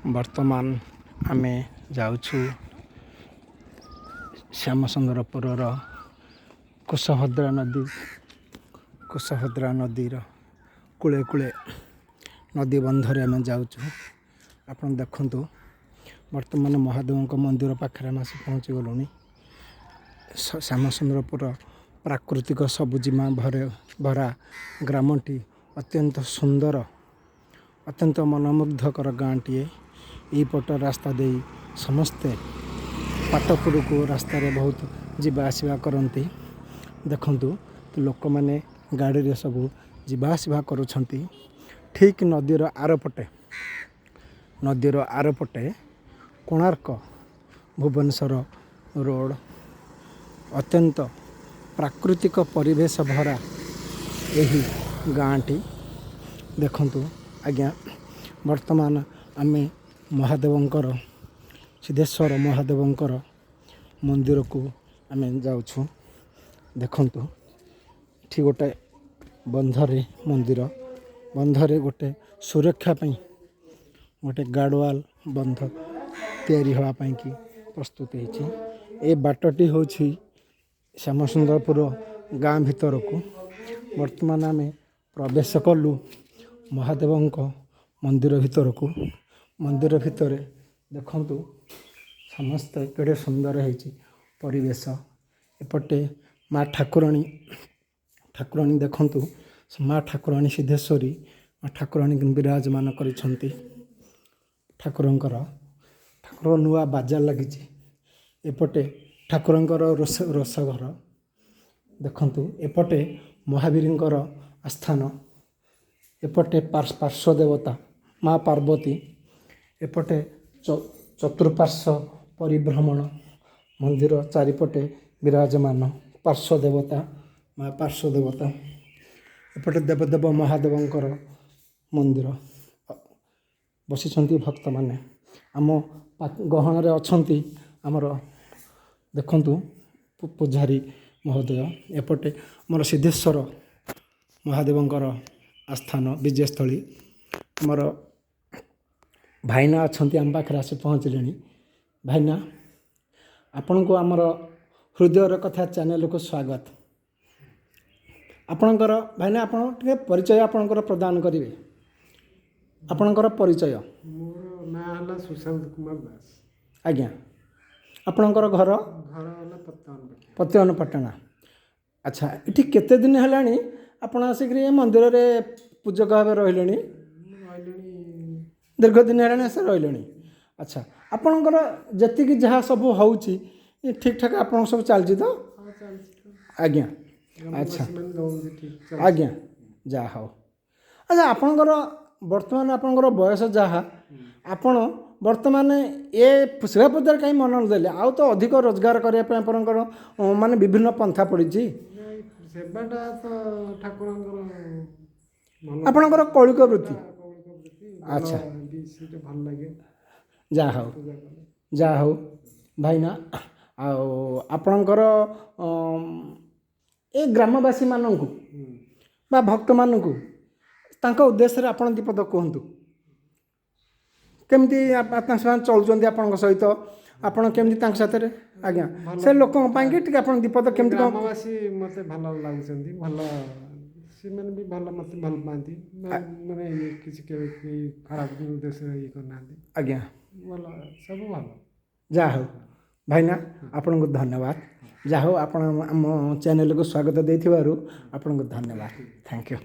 ବର୍ତ୍ତମାନ ଆମେ ଯାଉଛୁ ଶ୍ୟାମସୁନ୍ଦରପୁରର କୁଶଭଦ୍ରା ନଦୀର କୂଳେ କୂଳେ ନଦୀ ବନ୍ଧରେ ଆମେ ଯାଉଛୁ। ଆପଣ ଦେଖନ୍ତୁ, ବର୍ତ୍ତମାନ ମହାଦେବଙ୍କ ମନ୍ଦିର ପାଖରେ ଆମେ ଆସି ପହଞ୍ଚିଗଲୁଣି। ଶ୍ୟାମସୁନ୍ଦରପୁର ପ୍ରାକୃତିକ ସବୁଜିମା ଭରା ଗ୍ରାମଟି ଅତ୍ୟନ୍ତ ସୁନ୍ଦର, ଅତ୍ୟନ୍ତ ମନୋମୁଗ୍ଧକର ଗାଁଟିଏ। ଏଇପଟ ରାସ୍ତା ଦେଇ ସମସ୍ତେ ପାଟପୁରକୁ ରାସ୍ତାରେ ବହୁତ ଯିବା ଆସିବା କରନ୍ତି। ଦେଖନ୍ତୁ, ଲୋକମାନେ ଗାଡ଼ିରେ ସବୁ ଯିବା ଆସିବା କରୁଛନ୍ତି। ଠିକ୍ ନଦୀର ଆରପଟେ କୋଣାର୍କ ଭୁବନେଶ୍ୱର ରୋଡ଼। ଅତ୍ୟନ୍ତ ପ୍ରାକୃତିକ ପରିବେଶ ଭରା ଏହି ଗାଁଟି। ଦେଖନ୍ତୁ ଆଜ୍ଞା, ବର୍ତ୍ତମାନ ଆମେ ମହାଦେବଙ୍କର ସିଦ୍ଧେଶ୍ୱର ମହାଦେବଙ୍କର ମନ୍ଦିରକୁ ଆମେ ଯାଉଛୁ। ଦେଖନ୍ତୁ, ଏଠି ଗୋଟେ ବନ୍ଧରେ ଗୋଟେ ସୁରକ୍ଷା ପାଇଁ ଗୋଟେ ଗାର୍ଡ଼ୱାଲ୍ ବନ୍ଧ ତିଆରି ହେବା ପାଇଁକି ପ୍ରସ୍ତୁତ ହେଇଛି। ଏ ବାଟଟି ହେଉଛି ଶ୍ୟାମସୁନ୍ଦରପୁର ଗାଁ ଭିତରକୁ। ବର୍ତ୍ତମାନ ଆମେ ପ୍ରବେଶ କଲୁ ମହାଦେବଙ୍କ ମନ୍ଦିର ଭିତରକୁ। ମନ୍ଦିର ଭିତରେ ଦେଖନ୍ତୁ ସମସ୍ତେ କେଡ଼େ ସୁନ୍ଦର ହେଇଛି ପରିବେଶ। ଏପଟେ ମା ଠାକୁରାଣୀ ଦେଖନ୍ତୁ, ମା ଠାକୁରାଣୀ ସିଦ୍ଧେଶ୍ୱରୀ ମା ଠାକୁରାଣୀ ବିରାଜମାନ କରିଛନ୍ତି। ଠାକୁର ନୂଆ ବାଜା ଲାଗିଛି। ଏପଟେ ଠାକୁରଙ୍କର ରୋଷଘର ଦେଖନ୍ତୁ। ଏପଟେ ମହାବୀରଙ୍କର ଆସ୍ଥାନ। ଏପଟେ ପାର୍ଶ୍ୱ ଦେବତା ମା ପାର୍ବତୀ। ଏପଟେ ଚତୁଃପାର୍ଶ୍ୱ ପରିଭ୍ରମଣ ମନ୍ଦିର ଚାରିପଟେ ବିରାଜମାନ ପାର୍ଶ୍ୱ ଦେବତା ମା ପାର୍ଶ୍ୱ ଦେବତା। ଏପଟେ ଦେବଦେବ ମହାଦେବଙ୍କର ମନ୍ଦିର। ବସିଛନ୍ତି ଭକ୍ତମାନେ। ଆମ ଗହଣରେ ଅଛନ୍ତି ଆମର ଦେଖନ୍ତୁ ପୂଜାରୀ ମହୋଦୟ। ଏପଟେ ଆମର ସିଦ୍ଧେଶ୍ୱର ମହାଦେବଙ୍କର ଆସ୍ଥାନ ବିଜୟସ୍ଥଳୀ। ଆମର ଭାଇନା ଅଛନ୍ତି, ଆମ ପାଖରେ ଆସି ପହଞ୍ଚିଲେଣି। ଭାଇନା, ଆପଣଙ୍କୁ ଆମର ହୃଦୟର କଥା ଚ୍ୟାନେଲକୁ ସ୍ୱାଗତ। ଭାଇନା ଆପଣ ଟିକେ ପରିଚୟ ଆପଣଙ୍କର ପ୍ରଦାନ କରିବେ। ଆପଣଙ୍କର ପରିଚୟ? ମୋର ନାଁ ହେଲା ସୁଶାନ୍ତ କୁମାର ଦାସ। ଆଜ୍ଞା, ଆପଣଙ୍କର ଘର ହେଲା ପତିଆନପାଟଣା। ଆଚ୍ଛା, ଏଠି କେତେ ଦିନ ହେଲାଣି ଆପଣ ଆସିକରି ଏ ମନ୍ଦିରରେ ପୂଜକ ଭାବେ ରହିଲେଣି? ଦୀର୍ଘ ଦିନ ହେଲାଣି ଆସି ରହିଲେଣି। ଆଚ୍ଛା, ଆପଣଙ୍କର ଯେତିକି ଯାହା ସବୁ ହେଉଛି ଠିକ୍ ଠାକ୍ ଆପଣଙ୍କ ସବୁ ଚାଲିଛି ତ? ଆଜ୍ଞା, ଆଚ୍ଛା ଆଜ୍ଞା, ଯାହା ହଉ। ଆଚ୍ଛା, ବର୍ତ୍ତମାନ ଆପଣଙ୍କର ବୟସ ଯାହା, ଆପଣ ବର୍ତ୍ତମାନ ଏ ସେବା ପୂଜାରେ କାହିଁ ମନ ଦେଲେ? ଆଉ ତ ଅଧିକ ରୋଜଗାର କରିବା ପାଇଁ ଆପଣଙ୍କର ମାନେ ବିଭିନ୍ନ ପନ୍ଥା ପଡ଼ିଛି। ସେବାଟା ତ ଠାକୁରଙ୍କର ଆପଣଙ୍କର କୌଳିକ ବୃତ୍ତି। ଆଚ୍ଛା, ଭଲ ଲାଗେ। ଯାହା ହଉ ଭାଇନା। ଆଉ ଆପଣଙ୍କର ଏ ଗ୍ରାମବାସୀମାନଙ୍କୁ ବା ଭକ୍ତମାନଙ୍କୁ ତାଙ୍କ ଉଦ୍ଦେଶ୍ୟରେ ଆପଣ ଦିପଦ କୁହନ୍ତୁ। କେମିତି ସେମାନେ ଚଳୁଛନ୍ତି ଆପଣଙ୍କ ସହିତ? ଆପଣ କେମିତି ତାଙ୍କ ସାଥିରେ ଆଜ୍ଞା ସେ ଲୋକଙ୍କ ପାଇଁକି ଟିକେ ଆପଣ ଦିପଦ କେମିତି କ'ଣ? ଗ୍ରାମବାସୀ ମୋତେ ଭଲ ଲାଗୁଛନ୍ତି। ସେମାନେ ବି ମୋତେ ଭଲ ପାଆନ୍ତି। ମାନେ କିଛି ଖରାପ ଉଦ୍ଦେଶ୍ୟରେ ଇଏ କରିନାହାନ୍ତି। ଆଜ୍ଞା, ସବୁ ଭଲ। ଯାହା ହଉ ଭାଇନା, ଆପଣଙ୍କୁ ଧନ୍ୟବାଦ। ଯାହା ହଉ ଆପଣ ଆମ ଚ୍ୟାନେଲକୁ ସ୍ୱାଗତ ଦେଇଥିବାରୁ ଆପଣଙ୍କୁ ଧନ୍ୟବାଦ। Thank you.